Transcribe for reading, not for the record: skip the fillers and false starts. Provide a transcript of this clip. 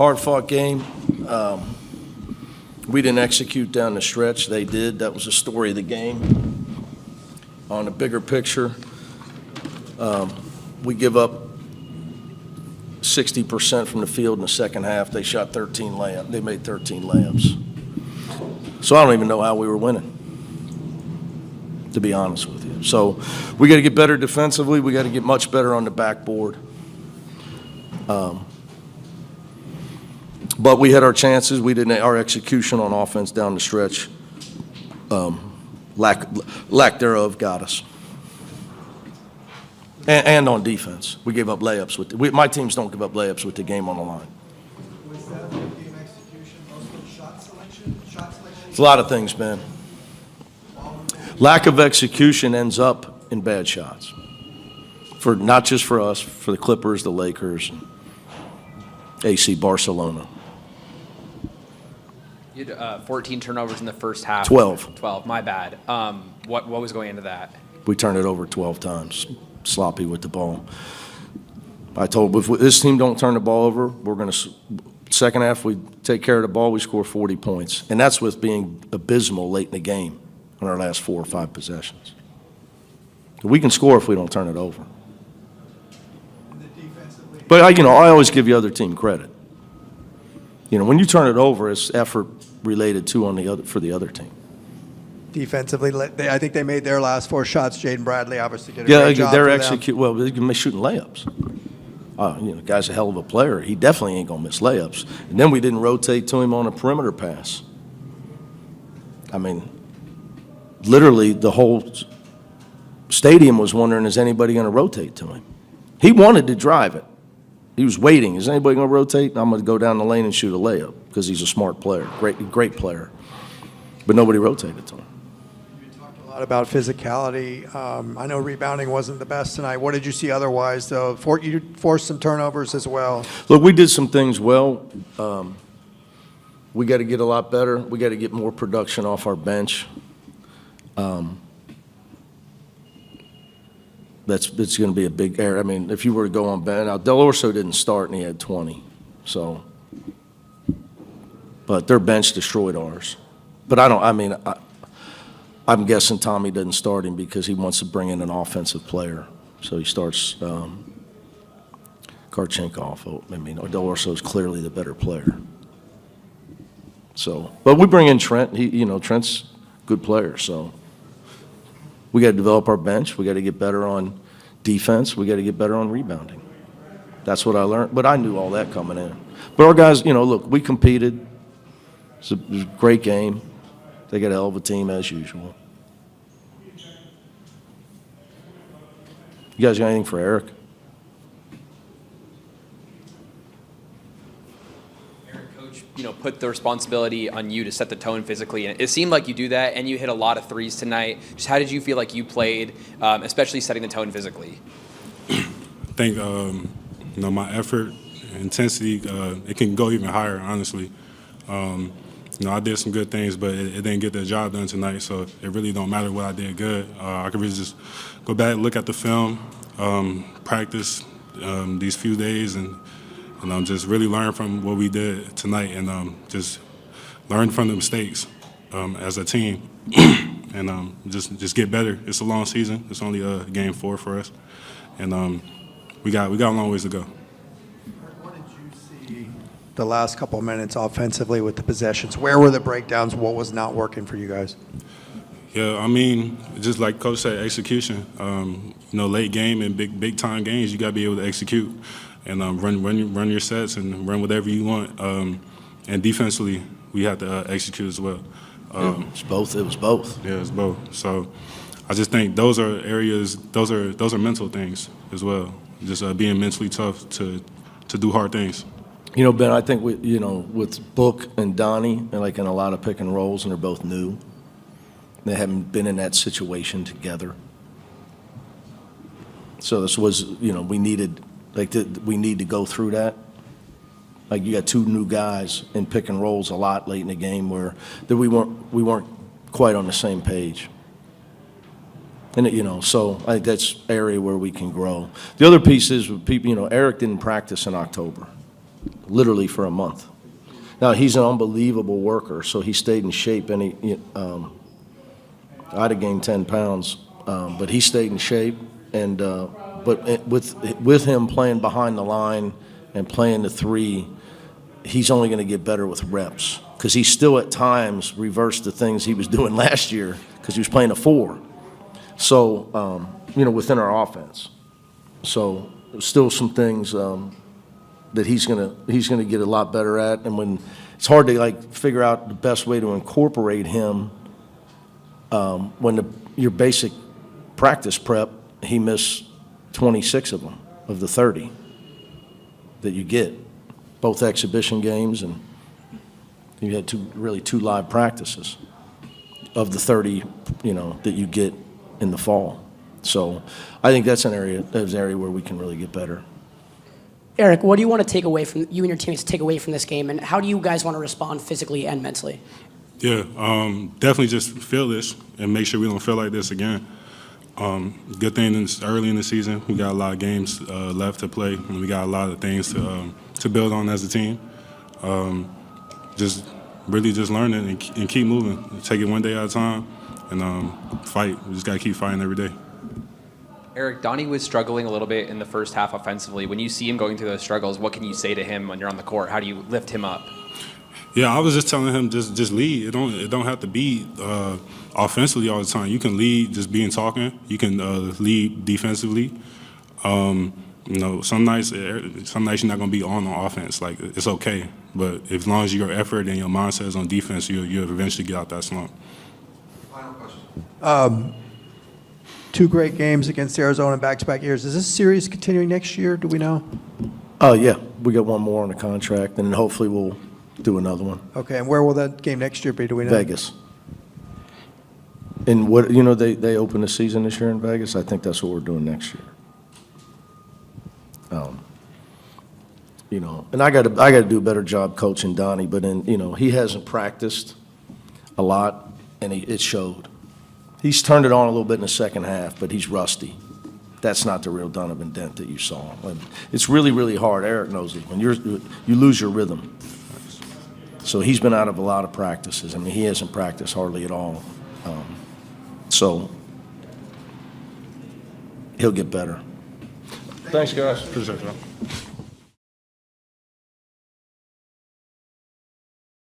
Hard-fought game. We didn't execute down the stretch. They did. That was the story of the game. On the bigger picture, we give up 60% from the field in the second half. They shot 13 layups. They made 13 layups. So I don't even know how we were winning, to be honest with you. So we got to get better defensively. We got to get much better on the backboard. But we had our chances. We didn't. Our execution on offense down the stretch, lack thereof, got us. And on defense, we gave up layups. My teams don't give up layups with the game on the line. Was that game execution mostly shot selection? It's a lot of things, man. Lack of execution ends up in bad shots. For not just for us, for the Clippers, the Lakers, AC Barcelona. You had 14 turnovers in the first half. 12. 12, my bad. What was going into that? We turned it over 12 times. Sloppy with the ball. I told if this team don't turn the ball over, we're going to second half we take care of the ball, we score 40 points. And that's with being abysmal late in the game on our last 4 or 5 possessions. We can score if we don't turn it over. But I always give the other team credit. When you turn it over, it's effort related to for the other team. Defensively, I think they made their last 4 shots. Jaden Bradley obviously did a great job they're for them. Well, they're shooting layups. The guy's a hell of a player. He definitely ain't gonna miss layups. And then we didn't rotate to him on a perimeter pass. I mean, literally the whole stadium was wondering, is anybody gonna rotate to him? He wanted to drive it. He was waiting. Is anybody gonna rotate? I'm gonna go down the lane and shoot a layup because he's a smart player, great player. But nobody rotated to him. A lot about physicality. I know rebounding wasn't the best tonight. What did you see otherwise, though? You forced some turnovers as well. Look, we did some things well. We got to get a lot better. We got to get more production off our bench. That's going to be a big error. I mean, if you were to go on bench, now Del Orso didn't start and he had 20. So, but their bench destroyed ours. But I'm guessing Tommy doesn't start him because he wants to bring in an offensive player. So he starts Karchenkov. Del Orso is clearly the better player. So, but we bring in Trent. Trent's a good player. So we got to develop our bench. We got to get better on defense. We got to get better on rebounding. That's what I learned. But I knew all that coming in. But our guys, look, we competed. It was a great game. They got a hell of a team as usual. You guys got anything for Eric? Eric, Coach, put the responsibility on you to set the tone physically, and it seemed like you do that, and you hit a lot of threes tonight. Just how did you feel like you played, especially setting the tone physically? I think my effort, intensity, it can go even higher, honestly. I did some good things, but it didn't get the job done tonight, so it really don't matter what I did good. I could really just go back, look at the film, practice these few days, and just really learn from what we did tonight and just learn from the mistakes as a team and just get better. It's a long season. It's only game 4 for us, and we got a long ways to go. The last couple of minutes offensively with the possessions? Where were the breakdowns? What was not working for you guys? Yeah, just like Coach said, execution. Late game and big time games, you got to be able to execute and run your sets and run whatever you want. And defensively, we have to execute as well. It's both. It was both. Yeah, it's both. So I just think those are areas. Those are mental things as well. Just being mentally tough to do hard things. Ben, I think with Book and Donnie, and in a lot of pick and rolls, and they're both new. They haven't been in that situation together. So this was, we need to go through that. You got 2 new guys in pick and rolls a lot late in the game where we weren't quite on the same page. And so I think that's an area where we can grow. The other piece is people. Eric didn't practice in October. literally for a month. Now, he's an unbelievable worker, so he stayed in shape. And I'd have gained 10 pounds, but he stayed in shape. And but with him playing behind the line and playing the three, he's only going to get better with reps, because he still at times reversed the things he was doing last year because he was playing a four. So, within our offense. So still some things that he's gonna get a lot better at. And when it's hard to figure out the best way to incorporate him when your basic practice prep, he missed 26 of them of the 30 that you get, both exhibition games, and you had two live practices of the 30 that you get in the fall. So I think that's an area where we can really get better. Eric, what do you want to take away from you and your teammates take away from this game, and how do you guys want to respond physically and mentally? Yeah, definitely just feel this and make sure we don't feel like this again. Good thing is early in the season, we got a lot of games left to play, and we got a lot of things to build on as a team. Just learning and keep moving. Take it one day at a time and fight. We just got to keep fighting every day. Eric, Donnie was struggling a little bit in the first half offensively. When you see him going through those struggles, what can you say to him when you're on the court? How do you lift him up? Yeah, I was just telling him just lead. It don't have to be offensively all the time. You can lead just being talking. You can lead defensively. Some nights you're not gonna be on offense. Like, it's okay, but as long as your effort and your mindset is on defense, you'll eventually get out that slump. Final question. 2 great games against Arizona in back-to-back years. Is this series continuing next year? Do we know? Yeah, we got one more on the contract, and hopefully we'll do another one. Okay, and where will that game next year be? Do we know? Vegas. And they open the season this year in Vegas. I think that's what we're doing next year. And I got to do a better job coaching Donnie, but he hasn't practiced a lot, and it showed. He's turned it on a little bit in the second half, but he's rusty. That's not the real Donovan Dent that you saw. It's really, really hard. Eric knows it. When you lose your rhythm. So he's been out of a lot of practices. I mean, he hasn't practiced hardly at all. So he'll get better. Thanks, guys. Appreciate it.